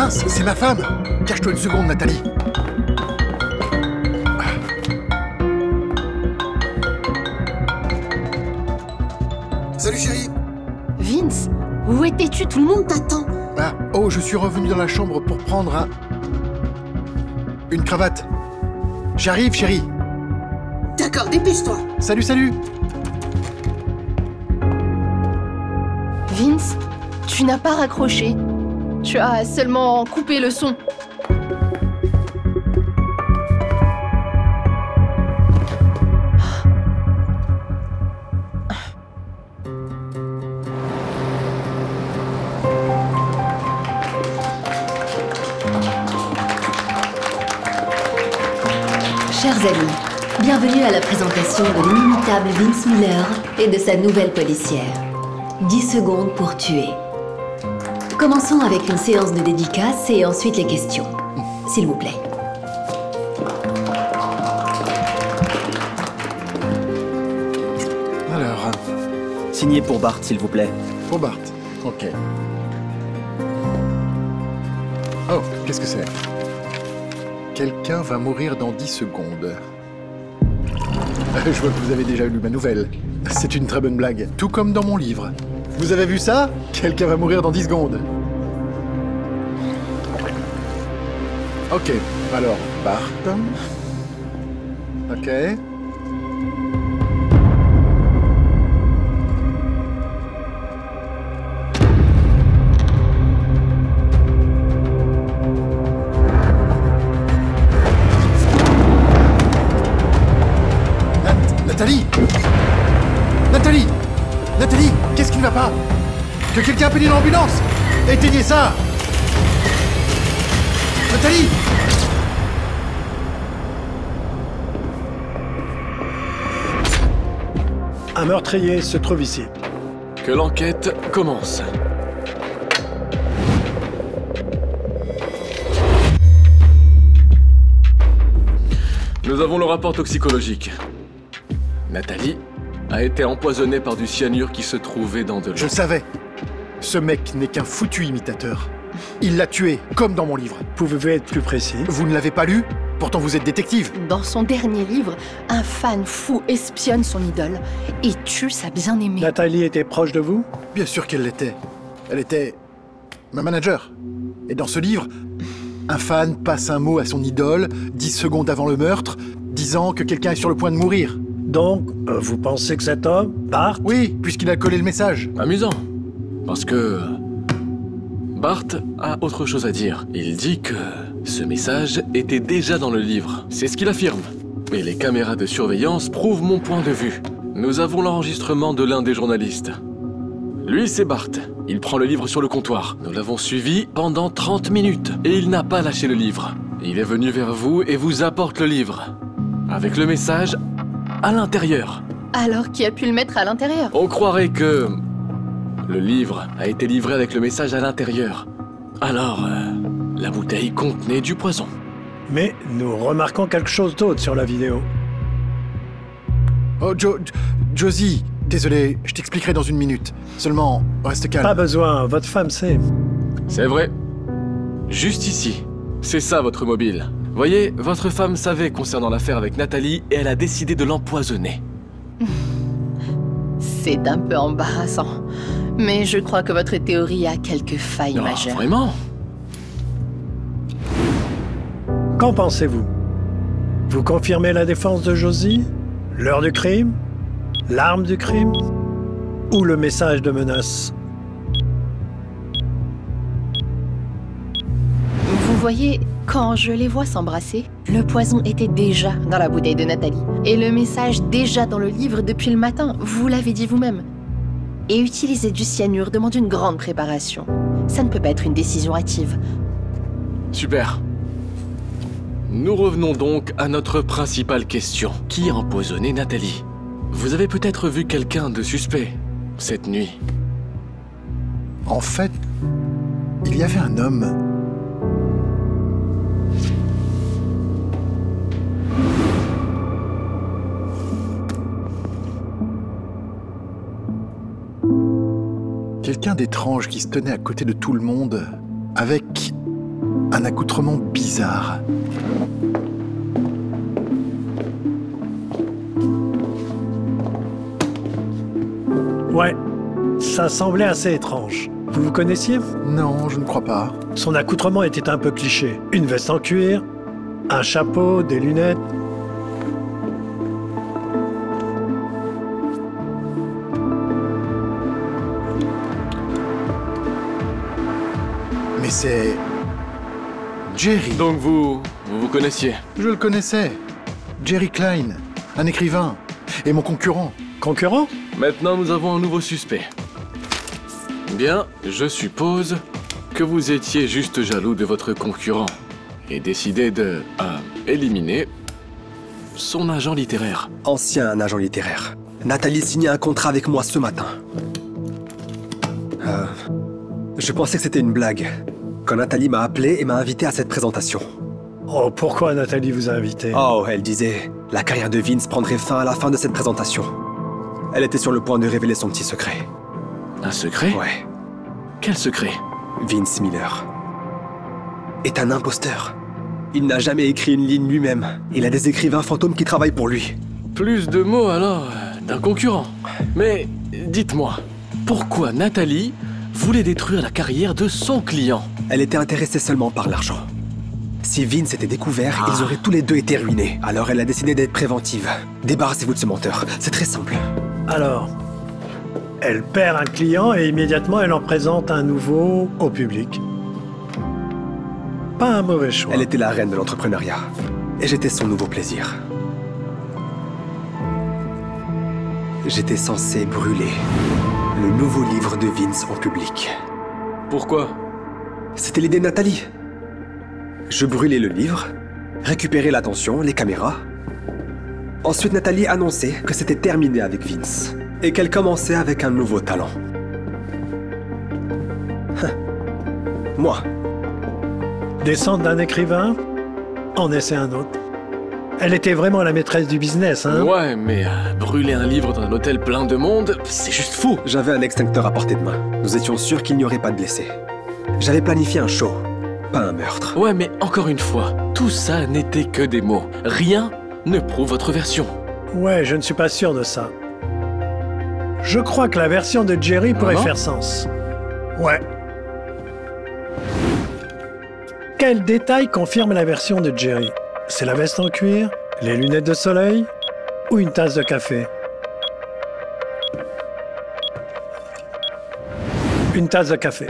Mince, c'est ma femme! Cache-toi une seconde, Nathalie. Salut chérie! Vince, où étais-tu? Tout le monde t'attend. Ah, oh, je suis revenu dans la chambre pour prendre une cravate. J'arrive, chérie. D'accord, dépêche-toi. Salut, salut! Vince, tu n'as pas raccroché. Tu as seulement coupé le son. Chers amis, bienvenue à la présentation de l'inimitable Vince Miller et de sa nouvelle policière. 10 secondes pour tuer. Commençons avec une séance de dédicace et ensuite les questions. S'il vous plaît. Alors, Signé pour Bart, s'il vous plaît. pour Bart. Ok. Oh, qu'est-ce que c'est? Quelqu'un va mourir dans 10 secondes. Je vois que vous avez déjà lu ma nouvelle. C'est une très bonne blague, tout comme dans mon livre. Vous avez vu ça? Quelqu'un va mourir dans 10 secondes. Ok, alors, Bart. Ok. Nathalie! Nathalie! Nathalie! Qu'est-ce qui ne va pas? Que quelqu'un appelle une ambulance! Éteignez ça! Nathalie! Un meurtrier se trouve ici. Que l'enquête commence. Nous avons le rapport toxicologique. Nathalie a été empoisonnée par du cyanure qui se trouvait dans de l'eau. Je savais. Ce mec n'est qu'un foutu imitateur. Il l'a tué, comme dans mon livre. Pouvez-vous être plus précis? Vous ne l'avez pas lu? Pourtant vous êtes détective. Dans son dernier livre, un fan fou espionne son idole et tue sa bien-aimée. Nathalie était proche de vous? Bien sûr qu'elle l'était. Elle était ma manager. Et dans ce livre, un fan passe un mot à son idole 10 secondes avant le meurtre, disant que quelqu'un est sur le point de mourir. Donc, vous pensez que cet homme, Bart? Oui, puisqu'il a collé le message. Amusant. Parce que... Bart a autre chose à dire. Il dit que ce message était déjà dans le livre. C'est ce qu'il affirme. Et les caméras de surveillance prouvent mon point de vue. Nous avons l'enregistrement de l'un des journalistes. Lui, c'est Bart. Il prend le livre sur le comptoir. Nous l'avons suivi pendant 30 minutes. Et il n'a pas lâché le livre. Il est venu vers vous et vous apporte le livre. Avec le message à l'intérieur. Alors qui a pu le mettre à l'intérieur? On croirait que... le livre a été livré avec le message à l'intérieur. Alors, la bouteille contenait du poison. Mais nous remarquons quelque chose d'autre sur la vidéo. Oh, Josie, désolé, je t'expliquerai dans une minute. Seulement, reste calme. Pas besoin, votre femme sait. C'est vrai. Juste ici. C'est ça votre mobile. Voyez, votre femme savait concernant l'affaire avec Nathalie et elle a décidé de l'empoisonner. C'est un peu embarrassant. Mais je crois que votre théorie a quelques failles Non, majeures. vraiment? Qu'en pensez-vous? Vous confirmez la défense de Josie? L'heure du crime? L'arme du crime? Ou le message de menace? Vous voyez, quand je les vois s'embrasser, le poison était déjà dans la bouteille de Nathalie. Et le message déjà dans le livre depuis le matin, vous l'avez dit vous-même. Et utiliser du cyanure demande une grande préparation. Ça ne peut pas être une décision hâtive. Super. Nous revenons donc à notre principale question. Qui a empoisonné Nathalie? Vous avez peut-être vu quelqu'un de suspect cette nuit. En fait, il y avait un homme. Quelqu'un d'étrange qui se tenait à côté de tout le monde, avec un accoutrement bizarre. Ouais, ça semblait assez étrange. Vous vous connaissiez? Non, je ne crois pas. Son accoutrement était un peu cliché. Une veste en cuir, un chapeau, des lunettes. Mais c'est... Jerry. Donc vous connaissiez? Je le connaissais. Jerry Klein, un écrivain. Et mon concurrent. Concurrent? Maintenant, nous avons un nouveau suspect. Bien, je suppose que vous étiez juste jaloux de votre concurrent et décidé de éliminer son agent littéraire. Ancien agent littéraire. Nathalie signait un contrat avec moi ce matin. Je pensais que c'était une blague. Quand Nathalie m'a appelé et m'a invité à cette présentation. Oh, pourquoi Nathalie vous a invité? Oh, elle disait, la carrière de Vince prendrait fin à la fin de cette présentation. Elle était sur le point de révéler son petit secret. Un secret? Ouais. Quel secret? Vince Miller est un imposteur. Il n'a jamais écrit une ligne lui-même. Il a des écrivains fantômes qui travaillent pour lui. Plus de mots alors d'un concurrent. Mais dites-moi, pourquoi Nathalie voulait détruire la carrière de son client? Elle était intéressée seulement par l'argent. Si Vince était découvert, ils auraient tous les deux été ruinés. Alors elle a décidé d'être préventive. Débarrassez-vous de ce menteur. C'est très simple. Alors, elle perd un client et immédiatement elle en présente un nouveau au public. Pas un mauvais choix. Elle était la reine de l'entrepreneuriat. Et j'étais son nouveau plaisir. J'étais censé brûler le nouveau livre de Vince en public. Pourquoi? C'était l'idée de Nathalie. Je brûlais le livre, récupérais l'attention, les caméras. Ensuite, Nathalie annonçait que c'était terminé avec Vince et qu'elle commençait avec un nouveau talent. Moi. Descendre d'un écrivain, en essaie un autre. Elle était vraiment la maîtresse du business, hein? Ouais, mais brûler un livre dans un hôtel plein de monde, c'est juste fou. J'avais un extincteur à portée de main. Nous étions sûrs qu'il n'y aurait pas de blessés. J'avais planifié un show, pas un meurtre. Ouais, mais encore une fois, tout ça n'était que des mots. Rien ne prouve votre version. Ouais, je ne suis pas sûr de ça. Je crois que la version de Jerry pourrait faire sens. Ouais. Quel détail confirme la version de Jerry? C'est la veste en cuir, les lunettes de soleil ou une tasse de café? Une tasse de café.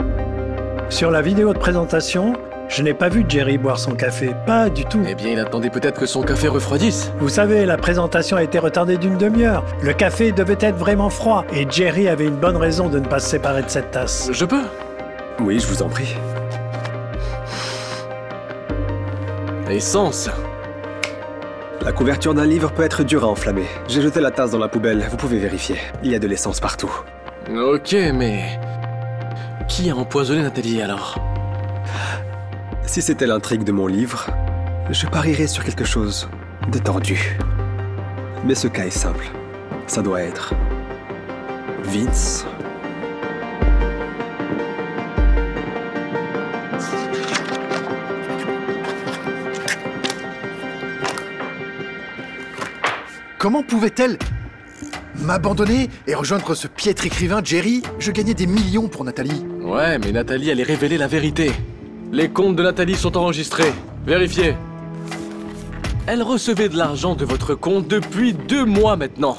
Sur la vidéo de présentation, je n'ai pas vu Jerry boire son café, pas du tout. Eh bien, il attendait peut-être que son café refroidisse. Vous savez, la présentation a été retardée d'une demi-heure. Le café devait être vraiment froid et Jerry avait une bonne raison de ne pas se séparer de cette tasse. Je peux? Oui, je vous en prie. Essence. La couverture d'un livre peut être dure à enflammer. J'ai jeté la tasse dans la poubelle, vous pouvez vérifier. Il y a de l'essence partout. Ok, mais... qui a empoisonné Nathalie alors? Si c'était l'intrigue de mon livre, je parierais sur quelque chose de tordu. Mais ce cas est simple. Ça doit être... Vince. Comment pouvait-elle m'abandonner et rejoindre ce piètre écrivain Jerry? Je gagnais des millions pour Nathalie. Ouais, mais Nathalie allait révéler la vérité. Les comptes de Nathalie sont enregistrés. Vérifiez. Elle recevait de l'argent de votre compte depuis 2 mois maintenant.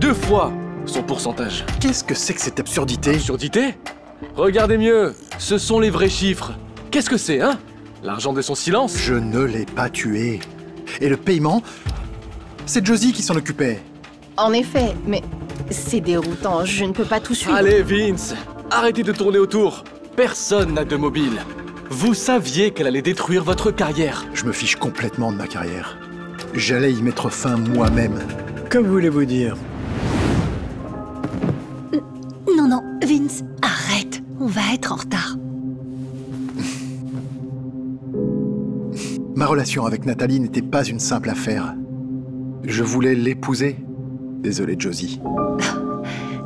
2 fois son pourcentage. Qu'est-ce que c'est que cette absurdité? Absurdité? Regardez mieux, ce sont les vrais chiffres. Qu'est-ce que c'est, hein? L'argent de son silence? Je ne l'ai pas tué. Et le paiement, c'est Josie qui s'en occupait. En effet, mais c'est déroutant, je ne peux pas tout suivre. Allez, Vince, arrêtez de tourner autour. Personne n'a de mobile. Vous saviez qu'elle allait détruire votre carrière. Je me fiche complètement de ma carrière. J'allais y mettre fin moi-même. Que voulez-vous dire? Non, Vince, arrête. On va être en retard. Ma relation avec Nathalie n'était pas une simple affaire. Je voulais l'épouser. Désolé, Josie.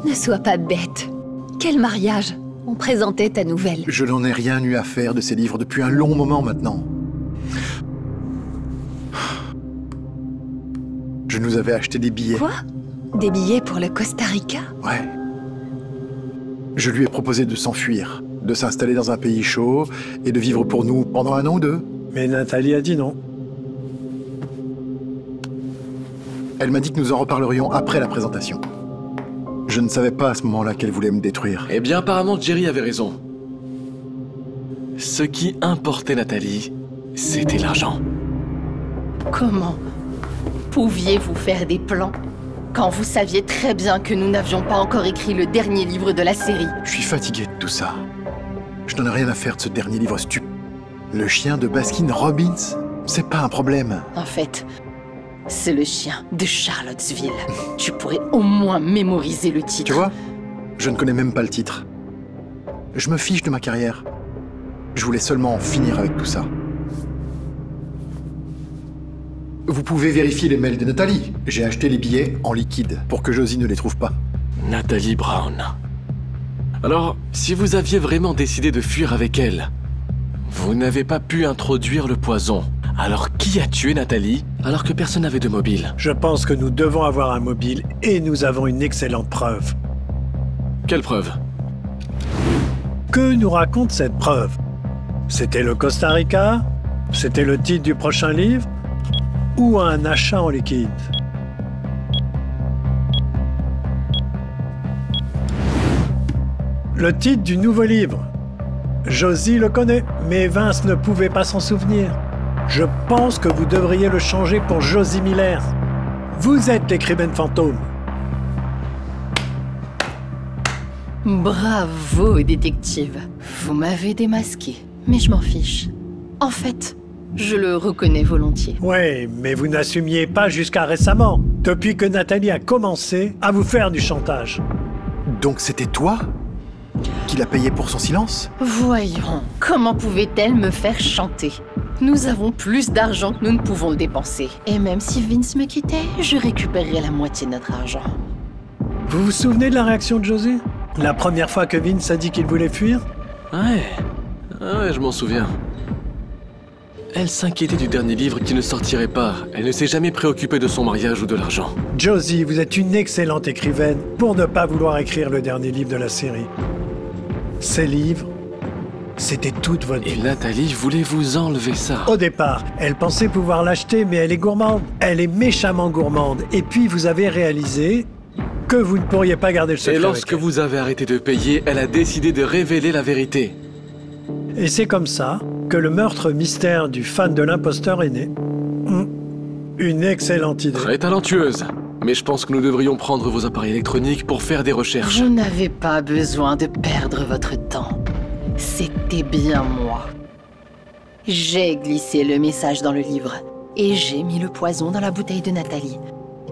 Ne sois pas bête. Quel mariage? On présentait ta nouvelle. Je n'en ai rien eu à faire de ces livres depuis un long moment maintenant. Je nous avais acheté des billets. Quoi? Des billets pour le Costa Rica? Ouais. Je lui ai proposé de s'enfuir, de s'installer dans un pays chaud et de vivre pour nous pendant 1 an ou 2. Mais Nathalie a dit non. Elle m'a dit que nous en reparlerions après la présentation. Je ne savais pas à ce moment-là qu'elle voulait me détruire. Eh bien, apparemment, Jerry avait raison. Ce qui importait Nathalie, c'était l'argent. Comment pouviez-vous faire des plans quand vous saviez très bien que nous n'avions pas encore écrit le dernier livre de la série? Je suis fatigué de tout ça. Je n'en ai rien à faire de ce dernier livre stupide. Le chien de Baskin Robbins, c'est pas un problème. En fait, c'est le chien de Charlottesville. Tu pourrais au moins mémoriser le titre. Tu vois, je ne connais même pas le titre. Je me fiche de ma carrière. Je voulais seulement en finir avec tout ça. Vous pouvez vérifier les mails de Nathalie. J'ai acheté les billets en liquide pour que Josie ne les trouve pas. Nathalie Brown. Alors, si vous aviez vraiment décidé de fuir avec elle, vous n'avez pas pu introduire le poison. Alors qui a tué Nathalie alors que personne n'avait de mobile? Je pense que nous devons avoir un mobile et nous avons une excellente preuve. Quelle preuve? Que nous raconte cette preuve? C'était le Costa Rica? C'était le titre du prochain livre? Ou un achat en liquide? Le titre du nouveau livre. Josie le connaît, mais Vince ne pouvait pas s'en souvenir. Je pense que vous devriez le changer pour Josie Miller. Vous êtes l'écrivaine fantôme. Bravo, détective. Vous m'avez démasqué, mais je m'en fiche. En fait, je le reconnais volontiers. Ouais, mais vous n'assumiez pas jusqu'à récemment, depuis que Nathalie a commencé à vous faire du chantage. Donc c'était toi qui l'a payé pour son silence? Voyons, comment pouvait-elle me faire chanter? Nous avons plus d'argent que nous ne pouvons le dépenser. Et même si Vince me quittait, je récupérerais la moitié de notre argent. Vous vous souvenez de la réaction de Josie? La première fois que Vince a dit qu'il voulait fuir? Ouais, je m'en souviens. Elle s'inquiétait du dernier livre qui ne sortirait pas. Elle ne s'est jamais préoccupée de son mariage ou de l'argent. Josie, vous êtes une excellente écrivaine pour ne pas vouloir écrire le dernier livre de la série. Ces livres, c'était toute votre Et vie. Nathalie voulait vous enlever ça. Au départ, elle pensait pouvoir l'acheter, mais elle est gourmande. Elle est méchamment gourmande. Et puis, vous avez réalisé que vous ne pourriez pas garder le secret. Et lorsque avec elle. vous avez arrêté de payer, elle a décidé de révéler la vérité. Et c'est comme ça que le meurtre mystère du fan de l'imposteur est né. Une excellente idée. Très talentueuse. Mais je pense que nous devrions prendre vos appareils électroniques pour faire des recherches. Vous n'avez pas besoin de perdre votre temps. C'était bien moi. J'ai glissé le message dans le livre et j'ai mis le poison dans la bouteille de Nathalie.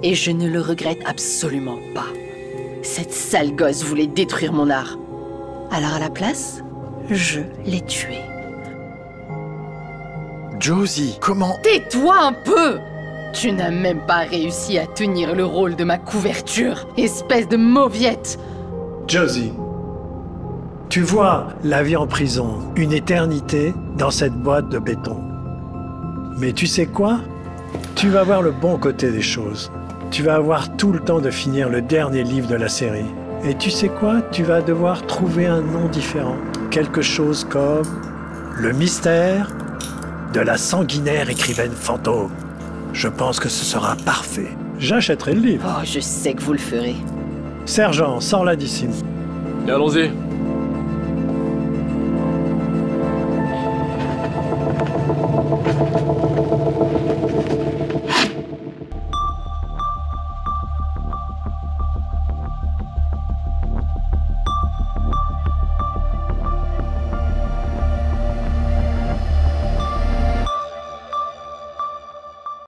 Et je ne le regrette absolument pas. Cette sale gosse voulait détruire mon art. Alors à la place, je l'ai tué. Josie, comment... Tais-toi un peu! Tu n'as même pas réussi à tenir le rôle de ma couverture, espèce de mauviette! Josie, tu vois la vie en prison, une éternité dans cette boîte de béton. Mais tu sais quoi? Tu vas voir le bon côté des choses. Tu vas avoir tout le temps de finir le dernier livre de la série. Et tu sais quoi? Tu vas devoir trouver un nom différent. Quelque chose comme le mystère de la sanguinaire écrivaine fantôme. Je pense que ce sera parfait. J'achèterai le livre. Oh, je sais que vous le ferez. Sergent, sors-la d'ici. Allons-y.